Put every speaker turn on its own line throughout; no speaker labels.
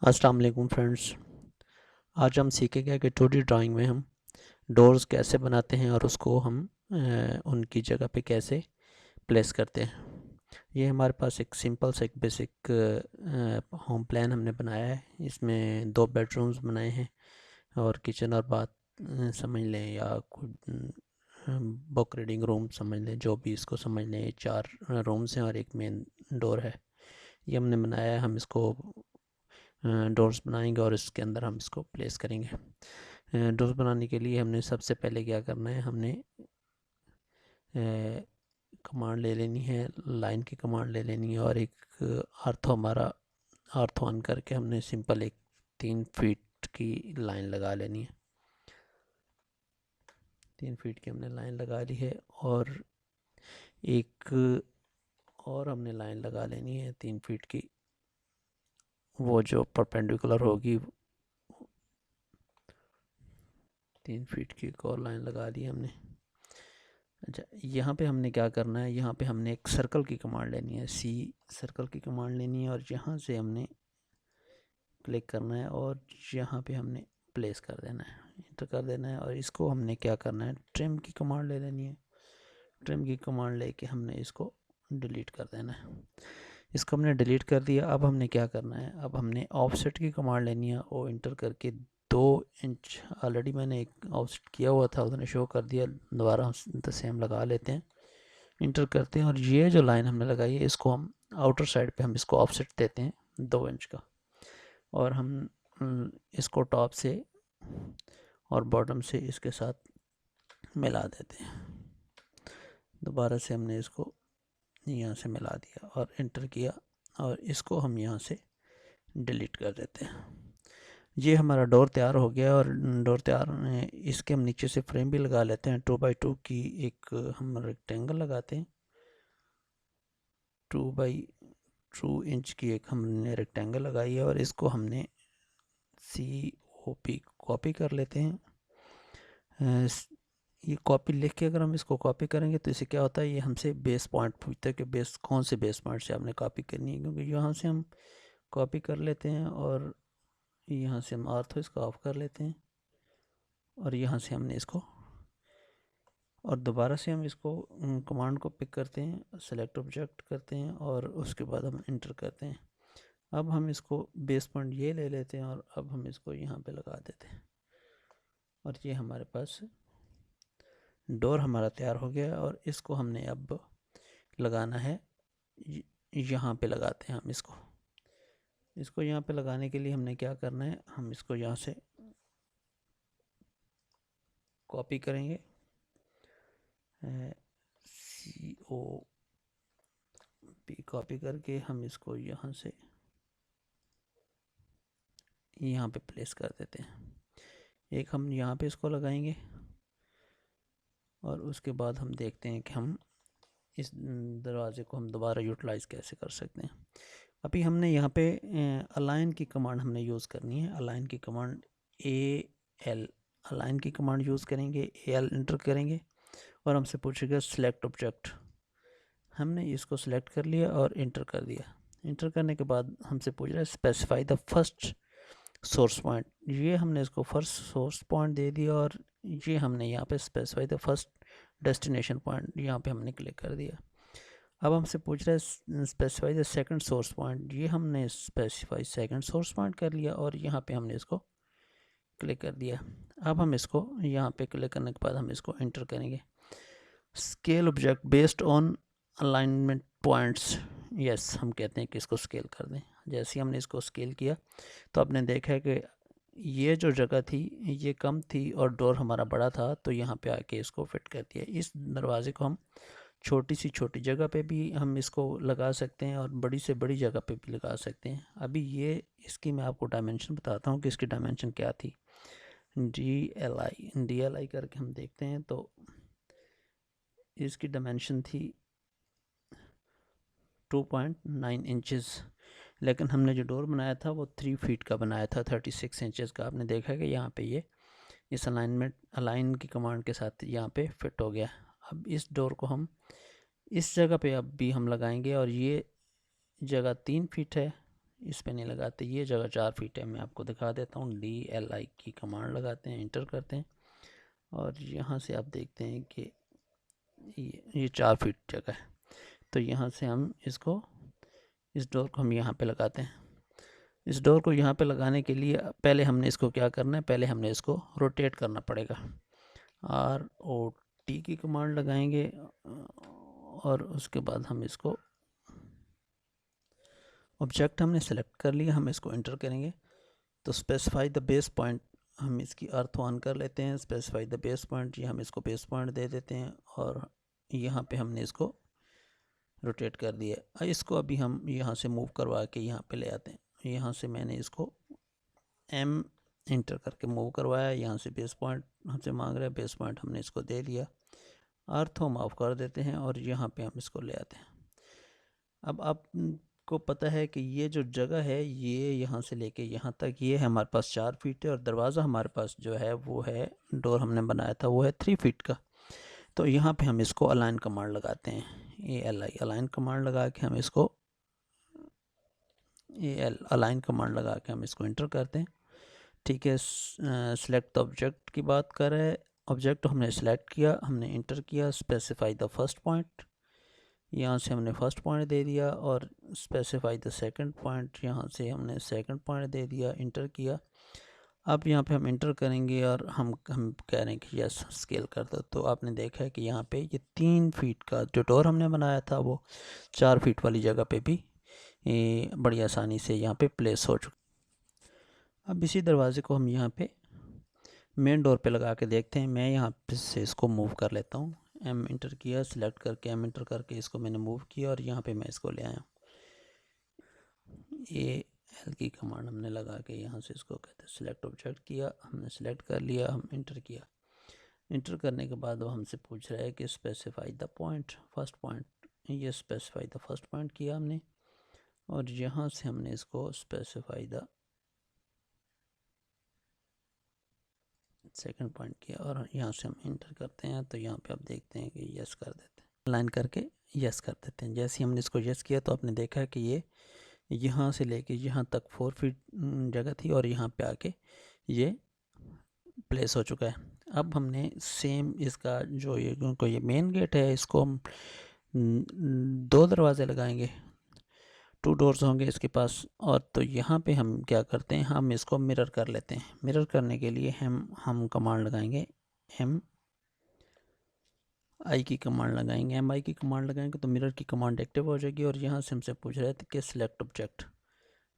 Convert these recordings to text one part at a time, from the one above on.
अस्सलाम वालेकुम फ्रेंड्स। आज हम सीखेंगे कि 2D ड्राइंग में हम डोर्स कैसे बनाते हैं और उसको हम उनकी जगह पे कैसे प्लेस करते हैं। ये हमारे पास एक सिंपल सा एक बेसिक होम प्लान हमने बनाया है। इसमें 2 बेडरूम्स बनाए हैं और किचन और बाथ समझ लें या बुक रीडिंग रूम समझ लें, जो भी इसको समझ लें। 4 रूम्स हैं और एक मेन डोर है। ये हमने बनाया है। हम इसको डोर्स बनाएंगे और इसके अंदर हम इसको प्लेस करेंगे। डोर्स बनाने के लिए हमने सबसे पहले क्या करना है, हमने कमांड ले लेनी है, लाइन की कमांड ले लेनी है और एक आर्थो ऑन करके हमने सिंपल एक 3 फीट की लाइन लगा लेनी है। 3 फीट की हमने लाइन लगा ली है और एक और हमने लाइन लगा लेनी है 3 फीट की, वो जो परपेंडिकुलर होगी। 3 फीट की एक और लाइन लगा ली हमने। अच्छा, यहाँ पे हमने क्या करना है, यहाँ पे हमने एक सर्कल की कमांड लेनी है, सी सर्कल की कमांड लेनी है और यहाँ से हमने क्लिक करना है और यहाँ पे हमने प्लेस कर देना है, इंटर कर देना है। और इसको हमने क्या करना है, ट्रिम की कमांड ले लेनी है। ट्रिम की कमांड लेके हमने इसको डिलीट कर देना है। इसको हमने डिलीट कर दिया। अब हमने क्या करना है, अब हमने ऑफसेट की कमांड लेनी है और इंटर करके 2 इंच, ऑलरेडी मैंने एक ऑफसेट किया हुआ था, उसने शो कर दिया, दोबारा से हम लगा लेते हैं, इंटर करते हैं। और ये जो लाइन हमने लगाई है इसको हम आउटर साइड पे हम इसको ऑफसेट देते हैं 2 इंच का, और हम इसको टॉप से और बॉटम से इसके साथ मिला देते हैं। दोबारा से हमने इसको यहाँ से मिला दिया और इंटर किया और इसको हम यहाँ से डिलीट कर देते हैं। ये हमारा डोर तैयार हो गया। और डोर तैयार इसके हम नीचे से फ्रेम भी लगा लेते हैं। 2x2 की एक हम रेक्टेंगल लगाते हैं, 2x2 इंच की एक हमने रेक्टेंगल लगाई है और इसको हमने COP कॉपी कर लेते हैं। ये कॉपी लिख के अगर हम इसको कॉपी करेंगे तो इससे क्या होता है, ये हमसे बेस पॉइंट पूछता है कि बेस कौन से बेस पॉइंट से आपने कॉपी करनी है, क्योंकि यहाँ से हम कॉपी कर लेते हैं और यहाँ से हम आर्थो इसको ऑफ कर लेते हैं और यहाँ से हमने इसको, और दोबारा से हम इसको कमांड को पिक करते हैं, सेलेक्ट ऑब्जेक्ट करते हैं और उसके बाद हम इंटर करते हैं। अब हम इसको बेस पॉइंट ये ले लेते हैं और अब हम इसको यहाँ पे लगा देते हैं और ये हमारे पास डोर हमारा तैयार हो गया। और इसको हमने अब लगाना है, यहाँ पे लगाते हैं हम इसको यहाँ पे लगाने के लिए हमने क्या करना है, हम इसको यहाँ से कॉपी करेंगे, COP कॉपी करके हम इसको यहाँ से यहाँ पे प्लेस कर देते हैं। एक हम यहाँ पे इसको लगाएंगे और उसके बाद हम देखते हैं कि हम इस दरवाज़े को हम दोबारा यूटिलाइज़ कैसे कर सकते हैं। अभी हमने यहाँ पे अलाइन की कमांड हमने यूज़ करनी है। अलाइन की कमांड AL, अलाइन की कमांड यूज़ करेंगे, AL इंटर करेंगे और हमसे पूछेगा सिलेक्ट ऑब्जेक्ट। हमने इसको सिलेक्ट कर लिया और इंटर कर दिया। इंटर करने के बाद हमसे पूछ रहा है specify the first source point. ये हमने इसको फर्स्ट सोर्स पॉइंट दे दिया और ये हमने यहाँ पे specify the first destination point, यहाँ पे हमने क्लिक कर दिया। अब हमसे पूछ रहा है specify the second source point. ये हमने स्पेसिफाई सेकंड सोर्स पॉइंट कर लिया और यहाँ पे हमने इसको क्लिक कर दिया। अब हम इसको यहाँ पे क्लिक करने के बाद हम इसको इंटर करेंगे। Scale object based on alignment points, yes हम कहते हैं कि इसको स्केल कर दें। जैसे हमने इसको स्केल किया तो आपने देखा है कि ये जो जगह थी ये कम थी और डोर हमारा बड़ा था, तो यहाँ पे आके इसको फिट कर दिया। इस दरवाजे को हम छोटी सी छोटी जगह पे भी हम इसको लगा सकते हैं और बड़ी से बड़ी जगह पे भी लगा सकते हैं। अभी ये इसकी मैं आपको डायमेंशन बताता हूँ कि इसकी डायमेंशन क्या थी। DLI करके हम देखते हैं तो इसकी डायमेंशन थी 2.9 इंचेस, लेकिन हमने जो डोर बनाया था वो 3 फीट का बनाया था, 36 इंचेस का। आपने देखा कि यहाँ पे ये इस अलाइन की कमांड के साथ यहाँ पे फिट हो गया। अब इस डोर को हम इस जगह पे अब भी हम लगाएंगे और ये जगह 3 फीट है, इस पे नहीं लगाते। ये जगह 4 फीट है, मैं आपको दिखा देता हूँ। DLI की कमांड लगाते हैं, इंटर करते हैं और यहाँ से आप देखते हैं कि ये 4 फीट जगह है। तो यहाँ से हम इसको, इस डोर को हम यहाँ पे लगाते हैं। इस डोर को यहाँ पे लगाने के लिए पहले हमने इसको क्या करना है, पहले हमने इसको रोटेट करना पड़ेगा। ROT की कमांड लगाएंगे और उसके बाद हम इसको, ऑब्जेक्ट हमने सेलेक्ट कर लिया, हम इसको एंटर करेंगे। तो स्पेसिफाई द बेस पॉइंट, हम इसकी अर्थ ऑन कर लेते हैं। स्पेसिफाई द बेस पॉइंट, ये हम इसको बेस पॉइंट दे देते हैं और यहाँ पे हमने इसको रोटेट कर दिया। इसको अभी हम यहाँ से मूव करवा के यहाँ पे ले आते हैं। यहाँ से मैंने इसको M इंटर करके मूव करवाया। यहाँ से बेस पॉइंट हमसे मांग रहा है, बेस पॉइंट हमने इसको दे दिया। अर्थ हम ऑफ कर देते हैं और यहाँ पे हम इसको ले आते हैं। अब आपको पता है कि ये जो जगह है, ये यहाँ से लेके यहाँ तक, ये है हमारे पास 4 फीट है और दरवाज़ा हमारे पास जो है वो है, डोर हमने बनाया था वो है 3 फीट का। तो यहाँ पे हम इसको अलाइन कमांड लगाते हैं, ALI अलाइन कमांड लगा के हम इसको, अलाइन कमांड लगा के हम इसको इंटर करते हैं। ठीक है, सिलेक्ट द ऑब्जेक्ट की बात कर रहे हैं। ऑब्जेक्ट हमने सेलेक्ट किया, हमने इंटर किया। स्पेसिफाई द फर्स्ट पॉइंट, यहाँ से हमने फर्स्ट पॉइंट दे दिया और स्पेसिफाई द सेकंड पॉइंट, यहाँ से हमने सेकंड पॉइंट दे दिया, इंटर किया। अब यहाँ पे हम इंटर करेंगे और हम कह रहे हैं कि यस स्केल कर दो। तो आपने देखा है कि यहाँ पे ये 3 फीट का जो डोर हमने बनाया था वो 4 फीट वाली जगह पे भी बड़ी आसानी से यहाँ पे प्लेस हो चुका। अब इसी दरवाजे को हम यहाँ पे मेन डोर पे लगा के देखते हैं। मैं यहाँ पे से इसको मूव कर लेता हूँ। M इंटर किया, सिलेक्ट करके M इंटर करके इसको मैंने मूव किया और यहाँ पे मैं इसको ले आया। AL की कमांड हमने लगा के यहाँ से इसको कहते हैं सिलेक्ट ऑब्जेक्ट किया, हमने सिलेक्ट कर लिया, हम इंटर किया। इंटर करने के बाद वो हमसे पूछ रहा है कि specify the point, first point. ये स्पेसिफाई द फर्स्ट पॉइंट किया हमने और यहाँ से हमने इसको स्पेसिफाई द सेकंड पॉइंट किया और यहाँ से हम इंटर करते हैं। तो यहाँ पे आप देखते हैं कि यस कर देते हैं, लाइन करके यस कर देते हैं। जैसे ही हमने इसको यस किया तो आपने देखा कि ये यहाँ से लेके यहाँ तक 4 फीट जगह थी और यहाँ पे आके ये प्लेस हो चुका है। अब हमने सेम इसका जो ये मेन गेट है, इसको हम 2 दरवाजे लगाएंगे, 2 डोर्स होंगे इसके पास। और तो यहाँ पे हम क्या करते हैं, हम इसको मिरर कर लेते हैं। मिरर करने के लिए हम कमांड लगाएंगे, MI की कमांड लगाएंगे। MI की कमांड लगाएंगे तो मिरर की कमांड एक्टिव हो जाएगी और यहाँ से हमसे पूछ रहे थे कि सिलेक्ट ऑब्जेक्ट।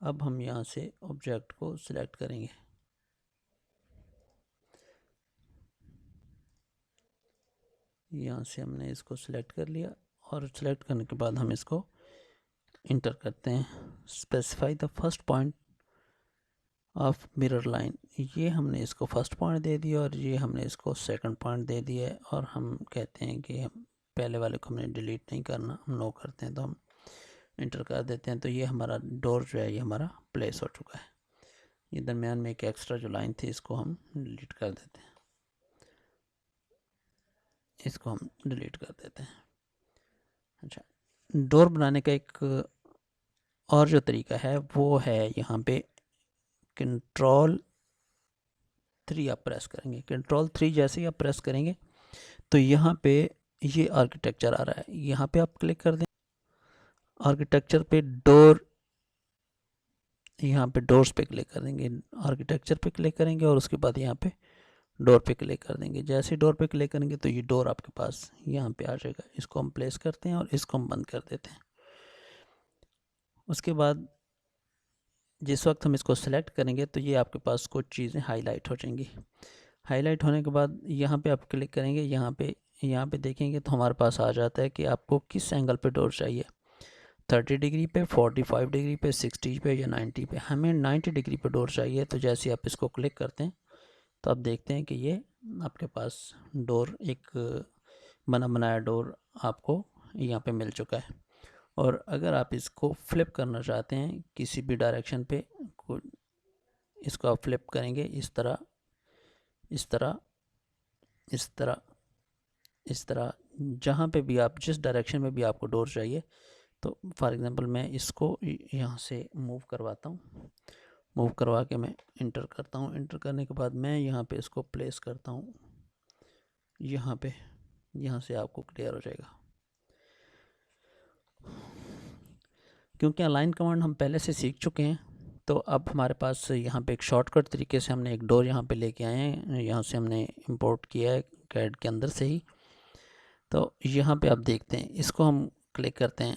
अब हम यहाँ से ऑब्जेक्ट को सिलेक्ट करेंगे। यहाँ से हमने इसको सिलेक्ट कर लिया और सिलेक्ट करने के बाद हम इसको इंटर करते हैं। Specify the first point of mirror line, ये हमने इसको फर्स्ट पॉइंट दे दिया और ये हमने इसको सेकंड पॉइंट दे दिया है। और हम कहते हैं कि हम पहले वाले को हमने डिलीट नहीं करना, हम नो करते हैं तो हम इंटर कर देते हैं। तो ये हमारा डोर जो है ये हमारा प्लेस हो चुका है। ये दरमियान में एक एक्स्ट्रा जो लाइन थी इसको हम डिलीट कर देते हैं, इसको हम डिलीट कर देते हैं। अच्छा, डोर बनाने का एक और जो तरीका है वो है यहाँ पे Ctrl 3 आप प्रेस करेंगे। Ctrl 3 जैसे ही आप प्रेस करेंगे तो यहाँ पे ये आर्किटेक्चर आ रहा है, यहाँ पे आप क्लिक कर दें। आर्किटेक्चर पे डोर, यहाँ पे डोर्स पे क्लिक कर देंगे, आर्किटेक्चर पे क्लिक करेंगे और उसके बाद यहाँ पे डोर पे क्लिक कर देंगे। जैसे डोर पे क्लिक करेंगे तो ये डोर आपके पास यहाँ पे आ जाएगा। इसको हम प्लेस करते हैं और इसको हम बंद कर देते हैं। उसके बाद जिस वक्त हम इसको सेलेक्ट करेंगे तो ये आपके पास कुछ चीज़ें हाईलाइट हो जाएंगी। हाईलाइट होने के बाद यहाँ पे आप क्लिक करेंगे, यहाँ पे देखेंगे तो हमारे पास आ जाता है कि आपको किस एंगल पे डोर चाहिए, 30 डिग्री पे, 45 डिग्री पे, 60 पे या 90 पे। हमें 90 डिग्री पे डोर चाहिए। तो जैसे आप इसको क्लिक करते हैं तो आप देखते हैं कि ये आपके पास डोर, एक बना बनाया डोर आपको यहाँ पे मिल चुका है। और अगर आप इसको फ्लिप करना चाहते हैं किसी भी डायरेक्शन पे, इसको आप फ्लिप करेंगे इस तरह, इस तरह, इस तरह, इस तरह, जहाँ पे भी आप, जिस डायरेक्शन में भी आपको डोर चाहिए तो फॉर एग्ज़ाम्पल मैं इसको यहाँ से मूव करवाता हूँ, मूव करवा के मैं इंटर करता हूँ। इंटर करने के बाद मैं यहाँ पे इसको प्लेस करता हूँ यहाँ पे, यहाँ से आपको क्लियर हो जाएगा। क्योंकि अलाइन कमांड हम पहले से सीख चुके हैं, तो अब हमारे पास यहाँ पे एक शॉर्टकट तरीके से हमने एक डोर यहाँ पे लेके आए हैं, यहाँ से हमने इंपोर्ट किया है कैड के अंदर से ही। तो यहाँ पे आप देखते हैं, इसको हम क्लिक करते हैं।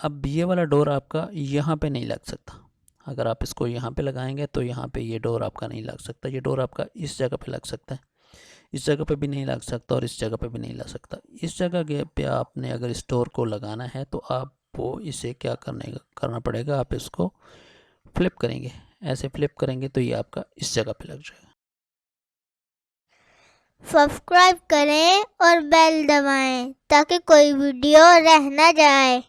अब ये वाला डोर आपका यहाँ पे नहीं लग सकता। अगर आप इसको यहाँ पे लगाएंगे तो यहाँ पे ये डोर आपका नहीं लग सकता। ये डोर आपका इस जगह पे लग सकता है, इस जगह पे भी नहीं लग सकता और इस जगह पे भी नहीं लग सकता। इस जगह पे आपने अगर इस डोर को लगाना है तो आपको इसे क्या करना पड़ेगा, आप इसको फ्लिप करेंगे। ऐसे फ्लिप करेंगे तो ये आपका इस जगह पे लग जाएगा।
सब्सक्राइब करें और बेल दबाएं ताकि कोई वीडियो रह ना जाए।